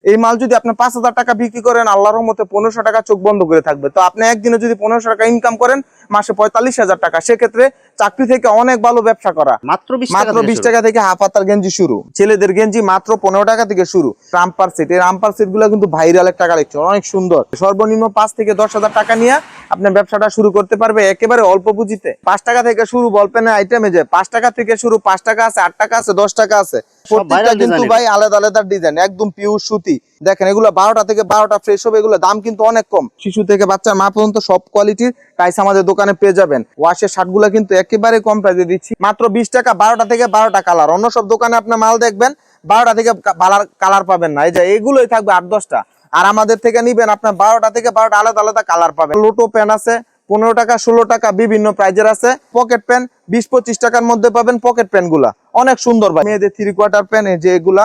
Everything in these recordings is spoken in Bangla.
এই মাল যদি আপনি 5,000 টাকা বিক্রি করেন, আল্লাহর রহমতে 1500 টাকা চোখ বন্ধ করে থাকবে। তো আপনি একদিনে যদি 1500 টাকা ইনকাম করেন, মাসে 45,000 টাকা, সেক্ষেত্রে চাকরি থেকে অনেক ভালো ব্যবসা করা। মাত্র 20 টাকা থেকে হাফ হাতার গেঞ্জি শুরু, ছেলেদের গেঞ্জি মাত্র 15 টাকা থেকে শুরু। রামপার সেট, এই রামপার সেট গুলো কিন্তু ভাইরাল একটা কালেকশন, অনেক সুন্দর। সর্বনিম্ন 5 থেকে 10,000 টাকা নিয়ে আপনার ব্যবসাটা শুরু করতে পারবে একেবারে অল্প পুঁজিতে। 5 টাকা থেকে শুরু বলপেনের আইটেমে, যে 5 টাকা থেকে শুরু, 5 টাকা আছে, 8 টাকা আছে, 10 টাকা আছে। প্রত্যেকটা কিন্তু ভাই আলাদা আলাদা ডিজাইন, একদম পিওর সুতি। দেখেন এগুলো 12টা থেকে 12টা ফ্রেশ হবে, এগুলো দাম কিন্তু অনেক কম। শিশু থেকে বাচ্চার মা পর্যন্ত সব কোয়ালিটির টাইস আমাদের দোকানে পেয়ে যাবেন। ওয়াশের শার্ট গুলা কিন্তু একেবারে কম প্রাইসে দিচ্ছি, মাত্র 20 টাকা। 12টা থেকে 12টা কালার। অন্য সব দোকানে আপনার মাল দেখবেন 12টা থেকে কালার পাবেন না, এই যে এগুলোই থাকবে 8-10টা। আর আমাদের থেকে নিবেন আপনার 12টা থেকে 12টা আলাদা আলাদা কালার পাবেন। লোটো প্যান আছে 15 টাকা, 16 টাকা, বিভিন্ন প্রাইজের আছে। পকেট প্যান 20-25 টাকার মধ্যে পাবেন। পকেট প্যান গুলা অনেক সুন্দর ভাই। মেয়েদের 3/4 প্যান, এই যে এগুলা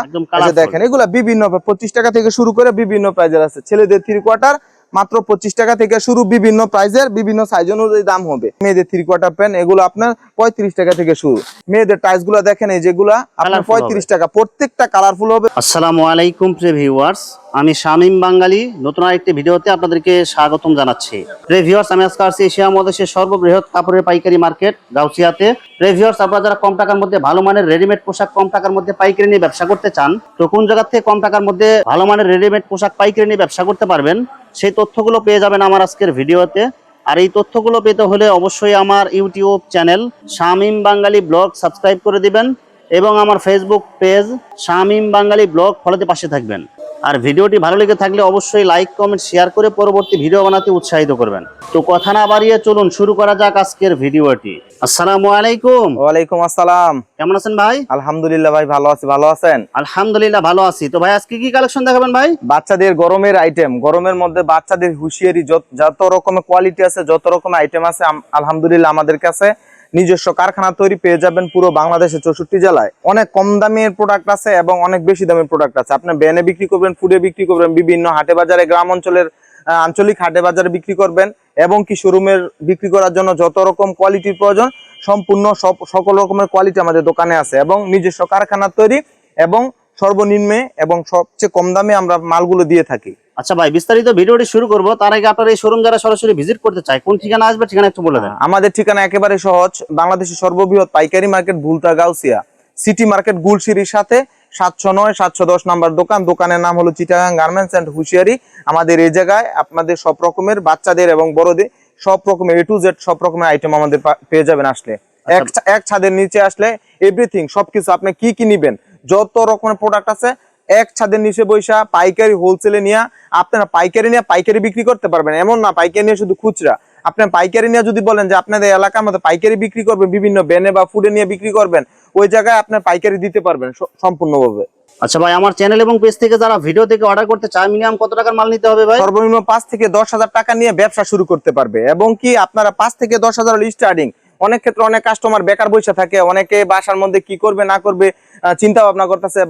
দেখেন, এগুলা বিভিন্ন 25 টাকা থেকে শুরু করে বিভিন্ন প্রাইজের আছে। ছেলেদের 3/4 মাত্র 25 টাকা থেকে শুরু, বিভিন্ন প্রাইজের, বিভিন্ন সাইজ অনুযায়ী দাম হবে। মেয়েদের 3/4 প্যান, এগুলো আপনার 35 টাকা থেকে শুরু। মেয়েদের টাইস গুলা দেখেন, এই যেগুলা আপনার 35 টাকা, প্রত্যেকটা কালারফুল হবে। আসসালামু আলাইকুম প্রিয় ভিউয়ার্স, আমি শামীম বাঙালি নতুন আরেকটি ভিডিওতে আপনাদেরকে স্বাগতম জানাচ্ছি। প্রিয় ভিউয়ার্স, আমি আজকে আসছি এশিয়া মহাদেশের সর্ববৃহৎ কাপড়ের পাইকারি মার্কেট গাউসিয়াতে। প্রিয় ভিউয়ার্স, আপনারা যারা কম টাকার মধ্যে ভালো মানের রেডিমেড পোশাক কম টাকার মধ্যে পাইকারি নিয়ে ব্যবসা করতে চান, তো কোন জায়গা থেকে কম টাকার মধ্যে ভালো মানের রেডিমেড পোশাক পাইকারি নিয়ে ব্যবসা করতে পারবেন, সেই তথ্যগুলো পেয়ে যাবেন আমার আজকের ভিডিওতে। আর এই তথ্যগুলো পেতে হলে অবশ্যই আমার ইউটিউব চ্যানেল শামীম বাঙালি ব্লগ সাবস্ক্রাইব করে দিবেন এবং আমার ফেসবুক পেজ শামীম বাঙালি ব্লগ ফলোতে পাশে থাকবেন। আর ভিডিওটি ভালো লেগে থাকলে অবশ্যই লাইক কমেন্ট শেয়ার করে পরবর্তী ভিডিও বানাতে উৎসাহিত করবেন। তো কথা না বাড়িয়ে চলুন শুরু করা যাক আজকের ভিডিওটি। আসসালামু আলাইকুম। ওয়ালাইকুম আসসালাম। কেমন আছেন ভাই? আলহামদুলিল্লাহ ভাই, ভালো আছি। ভালো আছেন? আলহামদুলিল্লাহ ভালো আছি। তো ভাই আজকে কি কালেকশন দেখাবেন ভাই? বাচ্চাদের গরমের আইটেম, গরমের মধ্যে বাচ্চাদের হুঁশিয়ারি, যত রকমের কোয়ালিটি আছে, যত রকমের আইটেম আছে, আলহামদুলিল্লাহ আমাদের কাছে নিজস্ব কারখানা তৈরি পেয়ে যাবেন পুরো বাংলাদেশে 64 জেলায়। অনেক কম দামের প্রোডাক্ট আছে এবং অনেক বেশি দামের প্রোডাক্ট আছে। আপনি ভ্যানে বিক্রি করবেন, ফুডে বিক্রি করবেন, বিভিন্ন হাটে বাজারে, গ্রাম অঞ্চলের আঞ্চলিক হাটে বাজারে বিক্রি করবেন, এবং কি শোরুমের বিক্রি করার জন্য যত রকম কোয়ালিটির প্রয়োজন, সম্পূর্ণ সকল রকমের কোয়ালিটি আমাদের দোকানে আছে এবং নিজস্ব কারখানা তৈরি, এবং সর্বনিম্নে এবং সবচেয়ে কম দামে আমরা মালগুলো দিয়ে থাকি। আচ্ছা ভাই, বিস্তারিত ভিডিওটি শুরু করব তার আগে আপনার এই শোরুম যারা সরাসরি ভিজিট করতে চায় কোন ঠিকানা আসবে, ঠিকানা একটু বলে দেন। আমাদের ঠিকানা একেবারে সহজ, বাংলাদেশের সর্ববৃহৎ পাইকারি market Bhulta Gausia City market গুলশিরির সাথে 709-710 নাম্বার দোকান। দোকানের নাম হলো চিটাগাং গার্মেন্টস এন্ড হুঁশিয়ারি। আমাদের এই জায়গায় আপনাদের সব রকমের বাচ্চাদের এবং বড়দের সব রকমের A to Z সব রকমের আইটেম আমাদের পেয়ে যাবেন। আসলে এক ছাদের নিচে আসলে এভরিথিং, সবকিছু আপনি কি কি নিবেন, যত রকমের প্রোডাক্ট আছে এক ছাদের নিচে বৈশা পাইকারি হোলসেলে নিয়ে আপনারা পাইকারি বিক্রি করতে পারবেন। এমন না পাইকারি নিয়ে শুধু খুচরা, আপনার পাইকারি নিয়ে যদি বলেন যে আপনাদের এলাকার মধ্যে পাইকারি বিক্রি করবেন, বিভিন্ন ব্যানে বা ফুডে নিয়ে বিক্রি করবেন, ওই জায়গায় আপনার পাইকারি দিতে পারবেন সম্পূর্ণভাবে। আচ্ছা ভাই, আমার চ্যানেল এবং পেজ থেকে যারা ভিডিও থেকে অর্ডার করতে চায় মিনিমাম কত টাকার মাল নিতে হবে ভাই? সর্বনিম্ন 5 থেকে 10,000 টাকা নিয়ে ব্যবসা শুরু করতে পারবে, এবং কি আপনারা 5 থেকে 10,000 স্টার্টিং। অনেক ক্ষেত্রে অনেক কাস্টমার বেকার বসে থাকে, অনেকে বাসার মধ্যে কি করবে না করবে চিন্তা ভাবনা করতেছে।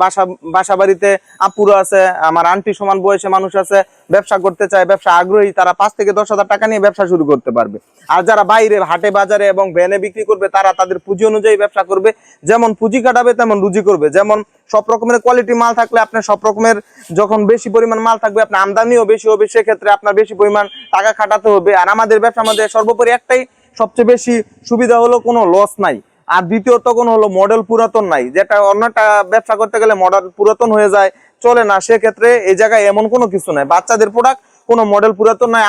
বাসা বাড়িতে আপুরা আছে, আমার আন্টি সমান বয়সে মানুষ আছে, ব্যবসা করতে চায়, ব্যবসা আগ্রহী, তারা 5 থেকে 10,000 টাকা নিয়ে ব্যবসা শুরু করতে পারবে। আর যারা বাইরে হাটে বাজারে এবং ভ্যানে বিক্রি করবে, তারা তাদের পুঁজি অনুযায়ী ব্যবসা করবে। যেমন পুঁজি কাটাবে তেমন রুজি করবে। যেমন সব রকমের কোয়ালিটি মাল থাকলে আপনার সব রকমের, যখন বেশি পরিমাণ মাল থাকবে আপনার আমদানিও বেশি হবে, সেক্ষেত্রে আপনার বেশি পরিমাণ টাকা খাটাতে হবে। আর আমাদের ব্যবসা আমাদের সর্বোপরি একটাই সবচেয়ে বেশি সুবিধা হলো কোনো লস নাই, আর দ্বিতীয়ত কোনো হলো মডেল পুরাতন নাই, যেটা অন্যটা ব্যবসা করতে গেলে মডেল পুরাতন হয়ে যায়, চলে না। সেক্ষেত্রে এই জায়গায় এমন কোনো কিছু নাই, বাচ্চাদের প্রোডাক্ট কোনো মডেল পুরাতন নাই,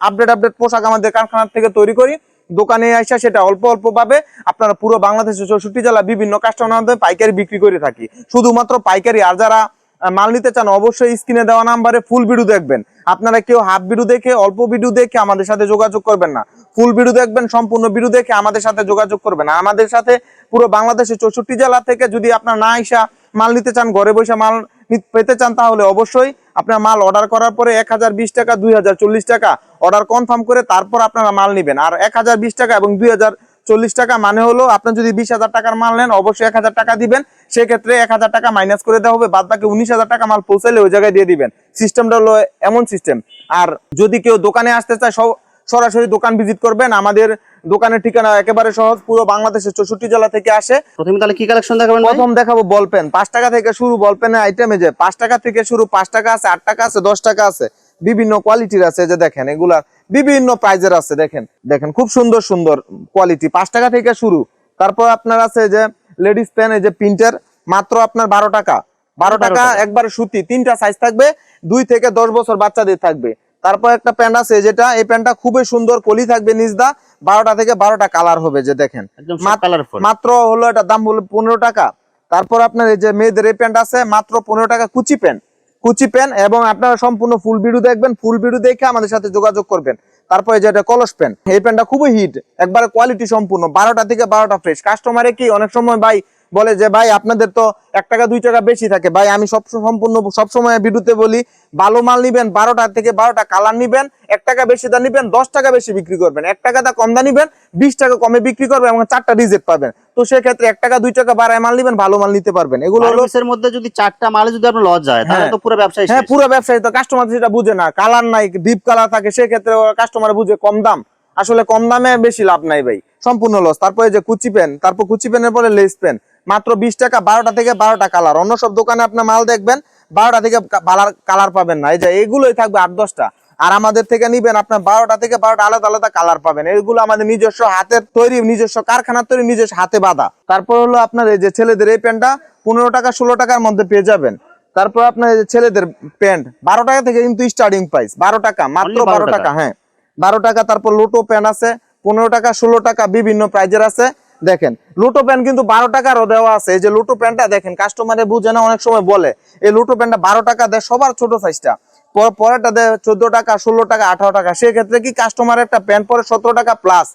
আপডেট পোশাক আমাদের কারখানা থেকে তৈরি করি। দোকানে আসা সেটা অল্প অল্প পাবে। আপনারা পুরো বাংলাদেশের 64 জেলা বিভিন্ন কাস্টমারদের পাইকারি বিক্রি করে থাকি, শুধুমাত্র পাইকারি। আর যারা মাল নিতে চান অবশ্যই স্ক্রিনে দেওয়া নাম্বারে ফুল ভিডিও দেখবেন। আপনারা কেউ হাফ ভিডিও দেখে, অল্প ভিডিও দেখে আমাদের সাথে যোগাযোগ করবেন না, ফুল ভিডিও দেখবেন, সম্পূর্ণ ভিডিও দেখে আমাদের সাথে যোগাযোগ করবেন। আমাদের সাথে পুরো বাংলাদেশের 64 জেলা থেকে যদি আপনার না আইসা মাল নিতে চান, ঘরে বসে মাল পেতে চান, তাহলে অবশ্যই আপনার মাল অর্ডার করার পরে 1020 টাকা, 2040 টাকা অর্ডার কনফার্ম করে তারপর আপনারা মাল নেবেন। আর 1020 টাকা এবং 2040 টাকা মানে হলো আপনার যদি 20,000 টাকার মাল নেন অবশ্যই 1000 টাকা দিবেন। সেক্ষেত্রে 1000 টাকা মাইনাস করে দেওয়া হবে, বাদ বাকি 19,000 টাকা মাল পৌঁছালে ওই জায়গায় দিয়ে দিবেন। সিস্টেমটা হলো এমন সিস্টেম। আর যদি কেউ দোকানে আসতে চায় সরাসরি দোকান ভিজিট করবেন। আমাদের দোকানের ঠিকানা একেবারে সহজ, পুরো বাংলাদেশের 64 জেলা থেকে আসে। প্রথমে তাহলে কি কালেকশন দেখাবেন ভাই? প্রথম দেখাবো বল পেন, 5 টাকা থেকে শুরু। বল পেনের আইটেমে যে 5 টাকা থেকে শুরু, 5 টাকা আছে, 8 টাকা আছে, 10 টাকা আছে, বিভিন্ন কোয়ালিটির আছে। যে দেখেন এগুলা বিভিন্ন প্রাইজের আছে। দেখেন দেখেন খুব সুন্দর সুন্দর কোয়ালিটি, 5 টাকা থেকে শুরু। তারপর আপনার আছে যে লেডিস পেন, এই যে প্রিন্টার, মাত্র আপনার 12 টাকা। 12 টাকা একবারে সুতি, 3টা সাইজ থাকবে, 2 থেকে 10 বছর বাচ্চাদের থাকবে। তারপর একটা প্যান্ট আছে যেটা, এই প্যান্টটা খুবই সুন্দর, কলি থাকবে নিচদা, 12টা থেকে 12টা কালার হবে। যে দেখেন একদম সব কালারফুল। মাত্র হলো এটার দাম হলো 15 টাকা। তারপর আপনার এই যে মেয়েদের এই প্যান্ট আছে মাত্র 15 টাকা, কুচি প্যান্ট, কুচি প্যান্ট। এবং আপনারা সম্পূর্ণ ফুল ভিডিও দেখবেন, ফুল ভিডিও দেখে আমাদের সাথে যোগাযোগ করবেন। তারপরে যেটা কলস প্যান্ট, এই প্যান্টটা খুবই হিট, একবারে কোয়ালিটি সম্পূর্ণ, 12টা থেকে 12টা ফ্রেশ। কাস্টমারে কি অনেক সময় ভাই বলে যে ভাই আপনাদের তো 1 টাকা 2 টাকা বেশি থাকে। ভাই আমি সবসময় ভিডিওতে বলি, ভালো মাল নিবেন, 12টা থেকে 12টা কালার নিবেন, 1 টাকা বেশি দা নিবেন, 10 টাকা বেশি বিক্রি করবেন, 1 টাকা দা কম দা নিবেন, 20 টাকা কমে বিক্রি করবেন এবং 4টা রিজেক্ট পাবেন। তো সেক্ষেত্রে 1 টাকা 2 টাকা বাড়ায় মাল নিবেন, ভালো মাল নিতে পারবেন। এগুলো হলো এর মধ্যে যদি 4টা মালে যদি আপনার লস যায় তাহলে তো পুরো ব্যবসায় হ্যাঁ, শেষ। পুরো ব্যবসায়ী তো কাস্টমার সেটা বুঝে না, কালার নাই, ডিপ কালার থাকে, সেক্ষেত্রে কাস্টমার বুঝে কম দাম, আসলে কম দামে বেশি লাভ নাই ভাই, সম্পূর্ণ লস। তারপরে যে কুচি পেন, তারপর কুচি পেনের পরে লেস পেন, মাত্র 20 টাকা, 12টা থেকে 12টা কালার। অন্য সব দোকানে আপনার মাল দেখবেন 12টা থেকে কালার পাবেন না, এই যে এগুলোই থাকবে 8-10টা। আর আমাদের থেকে নিবেন আপনার 12টা থেকে 12টা আলাদা আলাদা কালার পাবেন। এগুলো আমাদের নিজস্ব হাতের তৈরি, নিজস্ব কারখানার তৈরি, নিজস্ব হাতে বাঁধা। তারপর হলো আপনার এই যে ছেলেদের এই প্যান্টটা 15 টাকা 16 টাকার মধ্যে পেয়ে যাবেন। তারপর আপনার এই যে ছেলেদের প্যান্ট 12 টাকা থেকে কিন্তু স্টার্টিং প্রাইস, 12 টাকা, মাত্র 12 টাকা। হ্যাঁ, 12 টাকা। তারপর লোটো প্যান্ট আছে 15 টাকা 16 টাকা, বিভিন্ন প্রাইজের আছে। দেখেন লোটো প্যান্ট কিন্তু 12 টাকারও দেওয়া আছে। এই যে লোটো প্যান্টটা দেখেন, কাস্টমারে বুঝে না, অনেক সময় বলে এই লোটো প্যান্টটা 12 টাকা দেয় সবার ছোট সাইজটা, পরেরটা দেয় 14 টাকা 16 টাকা 18 টাকা। সেক্ষেত্রে কি কাস্টমার একটা প্যান্ট পরে 17 টাকা প্লাস।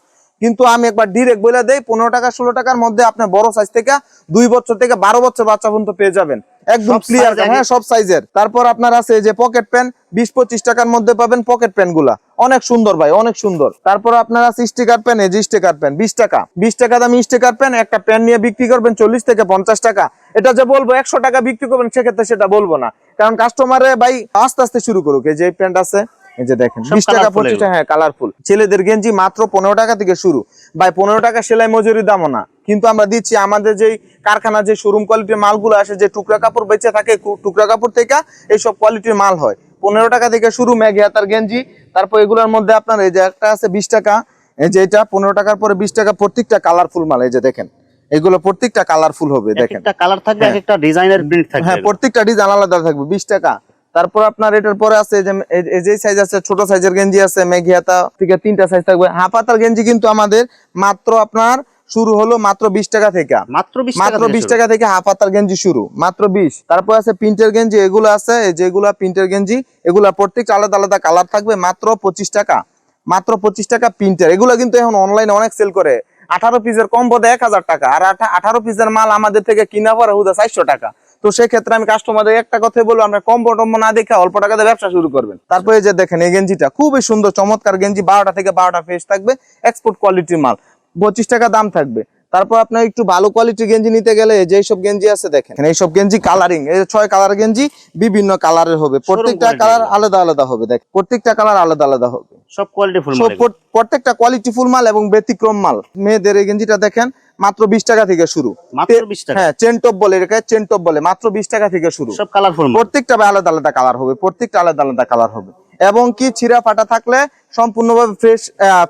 কিন্তু আমি একবার ডিরেক্ট বলে দেই 15 টাকা 16 টাকার মধ্যে আপনি বড় সাইজ থেকে 2 বছর থেকে 12 বছর বাচ্চা পর্যন্ত পেয়ে যাবেন, একদম ক্লিয়ার। হ্যাঁ, সব সাইজের। তারপর আপনার আছে যে পকেট পেন, 20-25 টাকার মধ্যে পাবেন পকেট পেন গুলা, অনেক সুন্দর ভাই, অনেক সুন্দর। তারপর আপনার আছে স্টিকার পেন, এই যে স্টিকার পেন 20 টাকা, 20 টাকা দামি স্টিকার পেন। একটা পেন নিয়ে বিক্রি করবেন 40 থেকে 50 টাকা। এটা যে বলবো 100 টাকা বিক্রি করবেন, সেক্ষেত্রে সেটা বলবো না, কারণ কাস্টমারে ভাই আস্তে আস্তে শুরু করুক। এই যে প্যান্ট আছে, এই যে দেখেন 20 টাকা 25 টাকা। হ্যাঁ, কালারফুল। ছেলেদের গেঞ্জি মাত্র 15 টাকা থেকে শুরু ভাই, 15 টাকা সেলাই মজুরি দামও না, কিন্তু আমরা দিচ্ছি আমাদের যেই কারখানা, যে শোরুম কোয়ালিটির মালগুলো আসে, যে টুকরা কাপড় বেঁচে থাকে, টুকরা কাপড় থেকে এইসব কোয়ালিটির মাল হয়। 15 টাকা থেকে শুরু ম্যাগি হাতার গেঞ্জি। তারপর এগুলোর মধ্যে আপনার এই যে একটা আছে 20 টাকা, এই যে এটা 15 টাকার পরে 20 টাকা, প্রত্যেকটা কালারফুল মাল। এই যে দেখেন এগুলো প্রত্যেকটা কালারফুল হবে, দেখেন একটা কালার থাকবে, একটা ডিজাইনের প্রিন্ট থাকবে। হ্যাঁ, প্রত্যেকটা ডিজাইন আলাদা থাকবে, 20 টাকা। তারপর আপনার এটার পরে আছে যে যে সাইজ আছে, ছোট সাইজের গেঞ্জি আছে, মেঘি হাতা থেকে 3টা সাইজ থাকবে। হাফ হাতার গেঞ্জি কিন্তু আমাদের মাত্র আপনার শুরু হলো মাত্র 20 টাকা থেকে, মাত্র 20 টাকা থেকে হাফ হাতার গেঞ্জি শুরু, মাত্র 20। তারপর আছে প্রিন্টের গেঞ্জি, এগুলো আছে যেগুলা প্রিন্টের গেঞ্জি, এগুলা প্রত্যেকটা আলাদা আলাদা কালার থাকবে, মাত্র 25 টাকা, মাত্র 25 টাকা প্রিন্টার। এগুলো কিন্তু এখন অনলাইনে অনেক সেল করে, 18 পিসের কম্বো দেয় 1000 টাকা, আর 18 পিসের মাল আমাদের থেকে কিনা পরে হুদা 400 টাকা। তো সেক্ষেত্রে আমি কাস্টমারদের একটা কথাই বলবো, আমরা কম্বো টম্বো না দেখে অল্প টাকাতে ব্যবসা শুরু করবেন। তারপরে যে দেখেন এই গেঞ্জিটা খুবই সুন্দর, চমৎকার গেঞ্জি, 12টা থেকে 12টা ফ্রেশ থাকবে, এক্সপোর্ট কোয়ালিটির মাল, 25 টাকা দাম থাকবে। তারপর আপনার একটু ভালো কোয়ালিটির গেঞ্জি নিতে গেলে যে সব গেঞ্জি আছে দেখেন, এইসব গেঞ্জি কালারিং, এই 6 কালার গেঞ্জি বিভিন্ন কালারের হবে, প্রত্যেকটা কালার আলাদা আলাদা হবে, দেখ প্রত্যেকটা কালার আলাদা আলাদা হবে, সব কোয়ালিটি ফুল মাল, প্রত্যেকটা কোয়ালিটি ফুল মাল এবং ব্যতিক্রম মাল। মেয়েদের এই গেঞ্জিটা দেখেন মাত্র 20 টাকা থেকে শুরু, মাত্র 20 টাকা। হ্যাঁ, চেন টপ বলে, এটাকে চেন টপ বলে, মাত্র 20 টাকা থেকে শুরু, সব কালারফুল, প্রত্যেকটা আলাদা আলাদা কালার হবে, প্রত্যেকটা আলাদা আলাদা কালার হবে। এবং কি ছিঁড়া ফাটা থাকলে সম্পূর্ণভাবে ফ্রেশ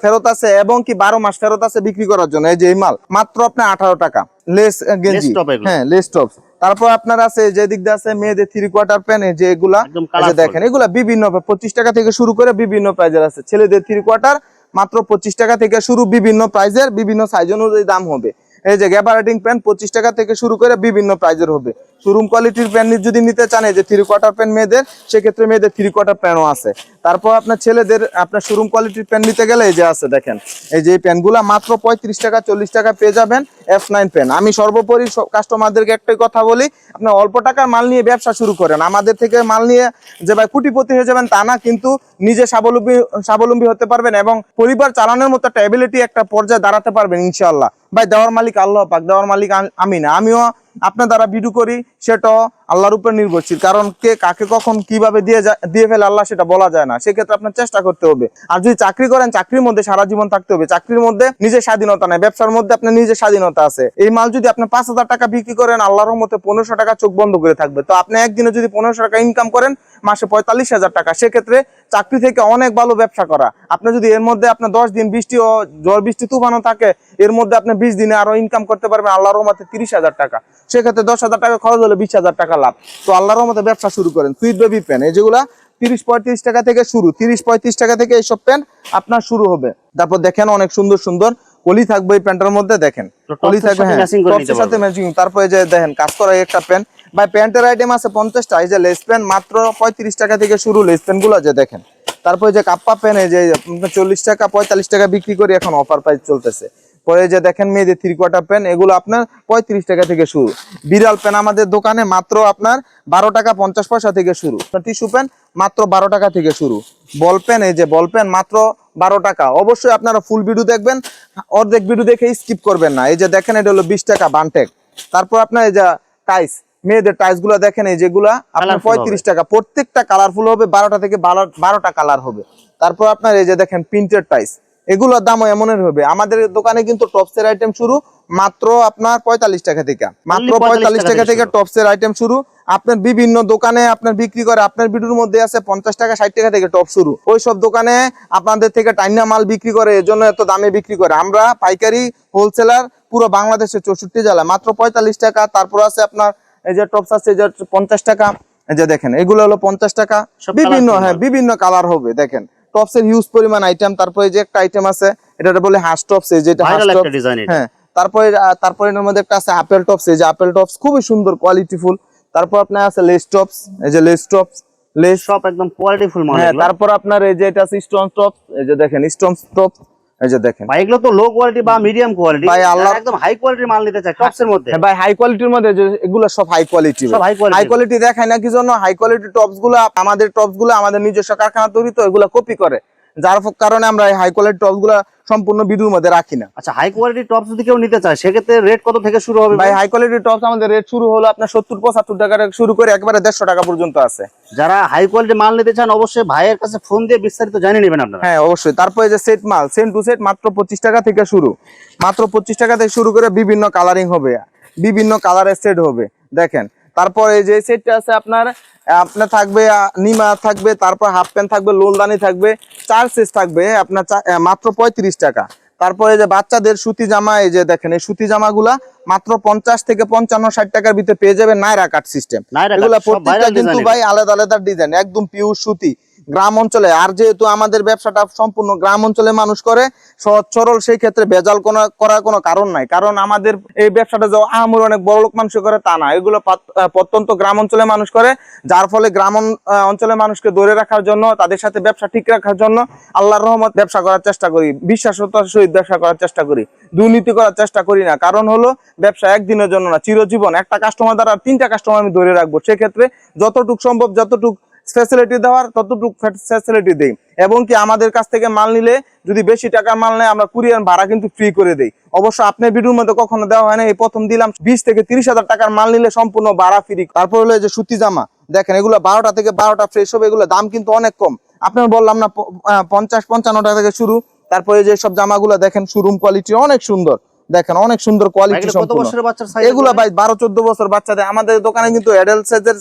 ফেরত আছে, এবং কি 12 মাস ফেরত আছে বিক্রি করার জন্য। এই যে এই মাল মাত্র আপনার 18 টাকা, লেস গেঞ্জি, হ্যাঁ লেস টপ। তারপর আপনার আছে যে দিক দিয়ে আছে মেয়েদের 3 কোয়ার্টার প্যান্ট, যে এগুলা দেখেন, এগুলা বিভিন্ন 25 টাকা থেকে শুরু করে বিভিন্ন প্রাইজের আছে। ছেলেদের 3 কোয়ার্টার মাত্র 25 টাকা থেকে শুরু, বিভিন্ন প্রাইজের, বিভিন্ন সাইজ অনুযায়ী দাম হবে। এই যে গ্যাবারেটিং প্যান্ট 25 টাকা থেকে শুরু করে বিভিন্ন প্রাইজের হবে। শোরুম কোয়ালিটির প্যান্ট যদি নিতে চান, এই যে 3 কোয়ার্টার প্যান্ট মেয়েদের, সেক্ষেত্রে মেয়েদের 3 কোয়ার্টার প্যান্টও আছে। তারপর আপনার ছেলেদের আপনার শোরুম কোয়ালিটির প্যান্ট নিতে গেলে এই যে আছে দেখেন, এই যে প্যান্টগুলা মাত্র 35 টাকা 40 টাকা পেয়ে যাবেন, F9 প্যান্ট। আমি সর্বোপরি কাস্টমারদেরকে একটাই কথা বলি, আপনি অল্প টাকার মাল নিয়ে ব্যবসা শুরু করেন। আমাদের থেকে মাল নিয়ে যে ভাই কোটিপতি হয়ে যাবেন তা না, কিন্তু নিজে স্বাবলম্বী হতে পারবেন এবং পরিবার চালানোর মতো একটা এবিলিটি, একটা পর্যায়ে দাঁড়াতে পারবেন ইনশাআল্লাহ। ভাই দেওয়ার মালিক আল্লাহ পাক, দেওয়ার মালিক আমি না, আমিও আপনার দ্বারা ভিডিও করি, সেটাও আল্লাহর উপর নির্ভরশীল, কারণ কে কাকে কখন কিভাবে দিয়ে ফেলে আল্লাহ সেটা বলা যায় না। সেক্ষেত্রে আপনার চেষ্টা করতে হবে। আর যদি চাকরি করেন, চাকরির মধ্যে সারা জীবন থাকতে হবে। চাকরির মধ্যে নিজের স্বাধীনতা নেই, ব্যবসার মধ্যে আপনার নিজের স্বাধীনতা আছে। এই মাল যদি আপনি 5,000 টাকা বিক্রি করেন, আল্লাহর রহমতে 1500 টাকা চোখ বন্ধ করে থাকবে। তো আপনি একদিনে যদি 1500 টাকা ইনকাম করেন, মাসে 45,000 টাকা, সেক্ষেত্রে চাকরি থেকে অনেক ভালো ব্যবসা করা। আপনি যদি এর মধ্যে আপনার 10 দিন বৃষ্টি ও ঝড় বৃষ্টি তুফানও থাকে, এর মধ্যে আপনি 20 দিনে আরো ইনকাম করতে পারবেন আল্লাহর রহমতে 30,000 টাকা। সেক্ষেত্রে 10,000 টাকা খরচ হলে 20,000 টাকা লাভ। তো আল্লাহর রহমতে ব্যবসা শুরু করেন। সুইট বেবি পেন, এই যেগুলা 30-35 টাকা থেকে শুরু, 30-35 টাকা থেকে এইসব প্যান্ট আপনার শুরু হবে। তারপর দেখেন অনেক সুন্দর সুন্দর কলি থাকবে এই প্যান্টের মধ্যে, দেখেন কলি থাকবে, হ্যাঁ টপসের সাথে ম্যাচিং। তারপরে যে দেখেন কাজ করা একটা প্যান্ট, ভাই প্যান্টের আইটেম আছে 50টা। এই যে লেস প্যান্ট মাত্র 35 টাকা থেকে শুরু লেস প্যান্ট গুলো, যে দেখেন। তারপরে যে কাপ্পা প্যান্ট, এই যে 40 টাকা 45 টাকা বিক্রি করে এখন অফার প্রাইস চলতেছে। পরে যে দেখেন মেয়েদের 3/4 প্যান্ট, এগুলো আপনার 35 টাকা থেকে শুরু। বিড়াল প্যান্ট আমাদের দোকানে মাত্র আপনার 12 টাকা 50 পয়সা থেকে শুরু। টিস্যু প্যান্ট মাত্র 12 টাকা থেকে শুরু। বল প্যান্ট, এই যে বল প্যান্ট মাত্র 12 টাকা। অবশ্যই আপনারা ফুল ভিডিও দেখবেন, অর্ধেক ভিডিও দেখে স্কিপ করবেন না। এই যে দেখেন এটা হলো 20 টাকা বানটেক। তারপর আপনার এই যে টাইস, মেয়েদের টাইস গুলো দেখেন, এই যেগুলা আপনার 35 টাকা। প্রত্যেকটা কালারফুল হবে, 12টা থেকে 12টা কালার হবে। তারপর আপনার এই যে দেখেন প্রিন্টেড টাইস, এগুলোর দামও এমনের হবে। আমাদের দোকানে কিন্তু টপসের আইটেম শুরু মাত্র আপনার 45 টাকা থেকে, মাত্র 45 টাকা থেকে টপসের আইটেম শুরু। আপনার বিভিন্ন দোকানে আপনার বিক্রি করে, আপনার ভিডিওর মধ্যে আছে 50 টাকা 60 টাকা থেকে টপ শুরু। ওই সব দোকানে আপনাদের থেকে টাইনা মাল বিক্রি করে, এজন্য এত দামে বিক্রি করে। আমরা পাইকারি হোলসেলার পুরো বাংলাদেশে 64 জেলা, মাত্র 45 টাকা। তারপর আছে আপনার এই যে টপস আছে, এই যে 50 টাকা। এই যে দেখেন এগুলো হলো 50 টাকা। বিভিন্ন, হ্যাঁ বিভিন্ন কালার হবে। দেখেন টপসের হিউজ পরিমাণ আইটেম। তারপরে যে একটা আইটেম আছে, এটা বলে হাঁস টপস, এই যেটা হাঁস টপস, হ্যাঁ। তারপরে এর মধ্যে একটা আছে আপেল টপস, এই যে আপেল টপস খুবই সুন্দর কোয়ালিটিফুল। তারপর আপনার আছে লেস টপস, এই যে লেস টপস, লেস সব একদম কোয়ালিটিফুল মাল। হ্যাঁ। তারপর আপনার এই যে এটা আছে স্টোন টপস, এই যে দেখেন স্টোন টপস, এই যে দেখেন। ভাই এগুলো তো লো কোয়ালিটি বা মিডিয়াম কোয়ালিটি, ভাই আল্লাহ একদম হাই কোয়ালিটির মাল নিতে চাই টপসের মধ্যে। হ্যাঁ ভাই, হাই কোয়ালিটির মধ্যে এগুলো সব হাই কোয়ালিটি। সব হাই কোয়ালিটি দেখায় না কি জন্য? হাই কোয়ালিটি টপস গুলো আমাদের নিজস্ব কারখানা তৈরি, তো এগুলো কপি করে, যার কারণে আমরা এই হাই কোয়ালিটি টপস গুলো সম্পূর্ণ ভিডিওর মধ্যে রাখি না। আচ্ছা, হাই কোয়ালিটি টপস যদি কেউ নিতে চায়, সেক্ষেত্রে রেট কত থেকে শুরু হবে ভাই? হাই কোয়ালিটি টপস আমাদের রেট শুরু হলো আপনার 70-75 টাকা থেকে শুরু করে একবারে 150 টাকা পর্যন্ত আছে। যারা হাই কোয়ালিটি মাল নিতে চান, অবশ্যই ভাইয়ের কাছে ফোন দিয়ে বিস্তারিত জানিয়ে নেবেন আপনারা। হ্যাঁ অবশ্যই। তারপরে যে সেট মাল, সেট টু সেট মাত্র 25 টাকা থেকে শুরু, মাত্র 25 টাকা থেকে শুরু করে বিভিন্ন কালারিং হবে, বিভিন্ন কালারের সেট হবে। দেখেন তারপর এই যে সেটটা আছে আপনার থাকবে নিমা থাকবে, তারপর হাফ প্যান্ট থাকবে, লোলদানি থাকবে, 4 সেট থাকবে আপনার মাত্র 35 টাকা। তারপরে যে বাচ্চাদের সুতি জামা, এই যে দেখেন এই সুতি জামাগুলা মাত্র 50 থেকে 55-60 টাকার ভিতরে পেয়ে যাবেন। নাইরা কাট সিস্টেম, এগুলা প্রত্যেকটা কিন্তু ভাই আলাদা আলাদা ডিজাইন, একদম পিওর সুতি, গ্রাম অঞ্চলে। আর যেহেতু আমাদের ব্যবসাটা সম্পূর্ণ গ্রাম অঞ্চলে মানুষ করে, সহজ সরল, সেই ক্ষেত্রে ভেজাল করার কোনো কারণ নাই। কারণ আমাদের এই ব্যবসাটা যে আহামরি অনেক বড় লোক মানুষ করে তা না, এগুলো প্রত্যন্ত গ্রাম অঞ্চলে মানুষ করে। যার ফলে গ্রাম অঞ্চলের মানুষকে ধরে রাখার জন্য, তাদের সাথে ব্যবসা ঠিক রাখার জন্য আল্লাহর রহমত ব্যবসা করার চেষ্টা করি, বিশ্বাসতার সহিত ব্যবসা করার চেষ্টা করি, দুর্নীতি করার চেষ্টা করি না। কারণ হলো ব্যবসা একদিনের জন্য না, চিরজীবন। একটা কাস্টমার দ্বারা 3টা কাস্টমার আমি ধরে রাখবো। সেক্ষেত্রে যতটুকু সম্ভব, যতটুকু ফ্যাসিলিটি দেওয়ার ততটুকু ফ্যাসিলিটি দেই। এবং কি আমাদের কাছ থেকে মাল নিলে যদি বেশি টাকার মাল নেয়, আমরা কুরিয়ার ভাড়া কিন্তু ফ্রি করে দেই। অবশ্য আপনার ভিডিওর মধ্যে কখনো দেওয়া হয় না, এই প্রথম দিলাম। 20 থেকে 30 হাজার টাকার মাল নিলে সম্পূর্ণ ভাড়া ফ্রি। তারপর হলো যে সুতি জামা, দেখেন এগুলো 12টা থেকে 12টা ফ্রেশ হবে। এগুলো দাম কিন্তু অনেক কম, আপনার বললাম না 50-55 টাকা থেকে শুরু। তারপরে যে সব জামাগুলো দেখেন শোরুম কোয়ালিটি, অনেক সুন্দর, দেখেন অনেক সুন্দর কোয়ালিটি সম্পূর্ণ। এগুলো ভাই 12-14 বছর বাচ্চাদের। আমাদের দোকানে কিন্তু অ্যাডাল্ট সাইজের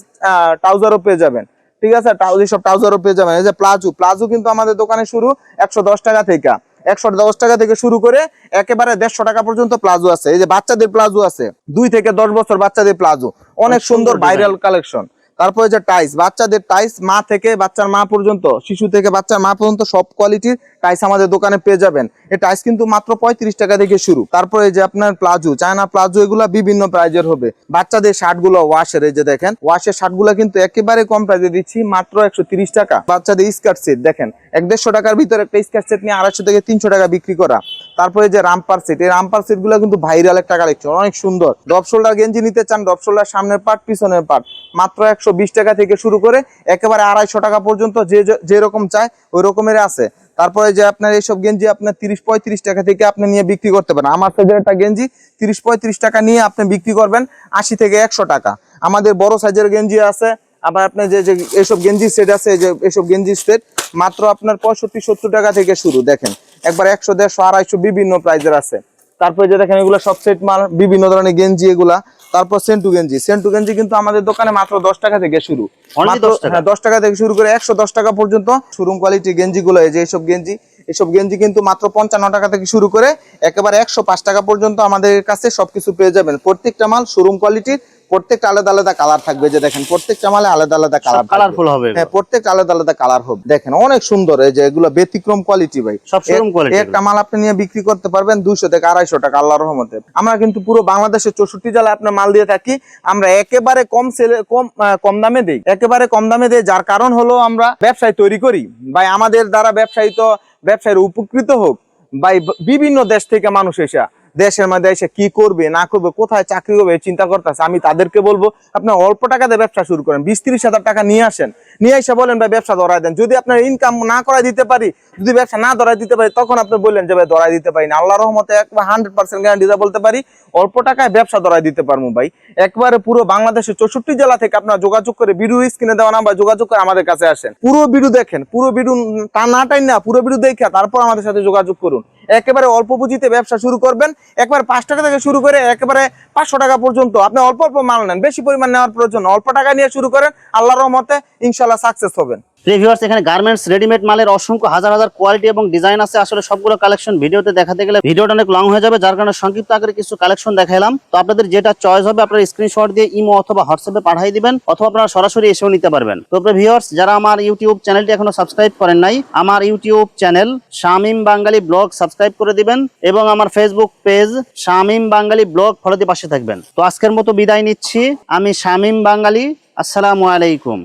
ট্রাউজারও পেয়ে যাবেন, ঠিক আছে? সব ট্রাউজারও পেয়ে যাবেন। এই যে প্লাজো কিন্তু আমাদের দোকানে শুরু 110 টাকা থেকে, 110 টাকা থেকে শুরু করে একেবারে 150 টাকা পর্যন্ত প্লাজো আছে। এই যে বাচ্চাদের প্লাজো আছে, 2 থেকে 10 বছর বাচ্চাদের প্লাজো, অনেক সুন্দর ভাইরাল কালেকশন। তারপরে যে টাইস, বাচ্চাদের টাইস, মা থেকে বাচ্চার মা পর্যন্ত, শিশু থেকে বাচ্চার মা পর্যন্ত সব কোয়ালিটির টাইস আমাদের দোকানে পেয়ে যাবেন। এই টাইস কিন্তু মাত্র 35 টাকা থেকে শুরু। তারপরে যে আপনার প্লাজো, চায়না প্লাজো, এগুলা বিভিন্ন প্রাইজের হবে। বাচ্চাদের শার্ট গুলো ওয়াশের, এই যে দেখেন ওয়াশের শার্ট গুলা কিন্তু একেবারে কম প্রাইজে দিচ্ছি, মাত্র 130 টাকা। বাচ্চাদের স্কার্ট সেট দেখেন 150 টাকার ভিতরে একটা স্কার্ট সেট নিয়ে 250 থেকে 300 টাকা বিক্রি করা। তারপরে যে রামপার সেট, এই রামপার সেট গুলো কিন্তু ভাইরাল একটা কালেকশন, অনেক সুন্দর। ড্রপ শোল্ডার গেঞ্জি নিতে চান, ড্রপ শোল্ডার সামনের পার্ট পিছনের পার্ট মাত্র 120 টাকা থেকে শুরু করে একেবারে 250 টাকা পর্যন্ত, যে রকম চায় ওই রকমের আছে। তারপরে যে আপনার এইসব গেঞ্জি আপনার 30-35 টাকা থেকে আপনি নিয়ে বিক্রি করতে পারেন। আমার সাইজের একটা গেঞ্জি 30-35 টাকা নিয়ে আপনি বিক্রি করবেন 80 থেকে 100 টাকা। আমাদের বড় সাইজের গেঞ্জি আছে, আবার আপনার যে যে এইসব গেঞ্জি সেট আছে, যে এইসব গেঞ্জি সেট মাত্র আপনার 65-70 টাকা থেকে শুরু। দেখেন একবার 100, 150, 250 বিভিন্ন প্রাইজের আছে। তারপরে যে দেখেন এগুলো সব সেট মাল, বিভিন্ন ধরনের গেঞ্জি এগুলা। তারপর সেন্টু গেঞ্জি কিন্তু আমাদের দোকানে মাত্র 10 টাকা থেকে শুরু। Only মাত্র 10 টাকা? হ্যাঁ, 10 টাকা থেকে শুরু করে 110 টাকা পর্যন্ত শোরুম কোয়ালিটি গেঞ্জি গুলো। এই যে এইসব গেঞ্জি কিন্তু মাত্র 55 টাকা থেকে শুরু করে একেবারে 105 টাকা পর্যন্ত আমাদের কাছে সবকিছু পেয়ে যাবেন। প্রত্যেকটা মাল শোরুম কোয়ালিটির, প্রত্যেকটা আলাদা আলাদা কালার থাকবে। যে দেখেন প্রত্যেকটা মালে আলাদা আলাদা কালার, কালারফুল হবে হ্যাঁ প্রত্যেকটা আলাদা আলাদা কালার হবে। দেখেন অনেক সুন্দর, এই যে এগুলো ব্যতিক্রম কোয়ালিটি ভাই। সব শোরুম কোয়ালিটি। একটা মাল আপনি নিয়ে বিক্রি করতে পারবেন 200 থেকে 250 টাকা আল্লাহর রহমতে। আমরা কিন্তু পুরো বাংলাদেশের 64 জেলায় আপনার মাল দিয়ে থাকি। আমরা একেবারে কম দামে দেই, একেবারে কম দামে দেই। যার কারণ হলো আমরা ব্যবসায় তৈরি করি ভাই, আমাদের দ্বারা ব্যবসায়ীর উপকৃত হোক ভাই। বিভিন্ন দেশ থেকে মানুষ এসে দেশের মধ্যে এসে কি করবে না করবে, কোথায় চাকরি হবে চিন্তা করতেছে। আমি তাদেরকে বলবো আপনার অল্প টাকাতে ব্যবসা শুরু করেন, 20-30 হাজার টাকা নিয়ে আসেন, নিয়ে এসে বলেন ভাই ব্যবসা ধরাই দেন। যদি আপনার ইনকাম না করাই দিতে পারি, যদি ব্যবসা না ধরাই দিতে পারি, তখন আপনি বললেন যে ভাই ধরাই দিতে পারি না। আল্লাহর রহমতে 100% গ্যারান্টি বলতে পারি অল্প টাকায় ব্যবসা ধরাই দিতে পারবো ভাই। একবারে পুরো বাংলাদেশের 64 জেলা থেকে আপনারা যোগাযোগ করে ভিডিও স্ক্রিনে দেওয়া নাম্বার যোগাযোগ করে আমাদের কাছে আসেন। পুরো ভিডিও দেখেন, পুরো ভিডিও পুরো ভিডিও দেখে তারপর আমাদের সাথে যোগাযোগ করুন। একেবারে অল্প পুঁজিতে ব্যবসা শুরু করবেন, একবার 5 টাকা থেকে শুরু করে একেবারে 500 টাকা পর্যন্ত। আপনি অল্প অল্প মাল নেন, বেশি পরিমাণ নেওয়ার প্রয়োজন, অল্প টাকা নিয়ে শুরু করেন, আল্লাহর রহমতে ইনশাআল্লাহ সাকসেস হবেন। ভিউয়ার্স, এখানে গার্মেন্টস রেডিমেড মালের অসংখ্য হাজার হাজার কোয়ালিটি এবং ডিজাইন আছে। আসলে সবগুলো কালেকশন ভিডিওতে দেখাতে গেলে ভিডিওটা অনেক লং হয়ে যাবে, যার কারণে সংক্ষিপ্ত আকারে কিছু কালেকশন দেখাইলাম। তো আপনাদের যেটা চয়েস হবে আপনারা স্ক্রিনশট দিয়ে ইমো অথবা হোয়াটসঅ্যাপে পাঠিয়ে দিবেন, অথবা আপনারা সরাসরি এসেও নিতে পারবেন। তো ভিউয়ার্স, যারা আমার ইউটিউব চ্যানেলটি এখনো সাবস্ক্রাইব করেন নাই, আমার ইউটিউব চ্যানেল শামীম বাঙালি ব্লগ সাবস্ক্রাইব করে দিবেন, এবং আমার ফেসবুক পেজ শামীম বাঙালি ব্লগ ফলো দিয়ে পাশে থাকবেন। তো আজকের মতো বিদায় নিচ্ছি, আমি শামীম বাঙালি। আসসালামু আলাইকুম।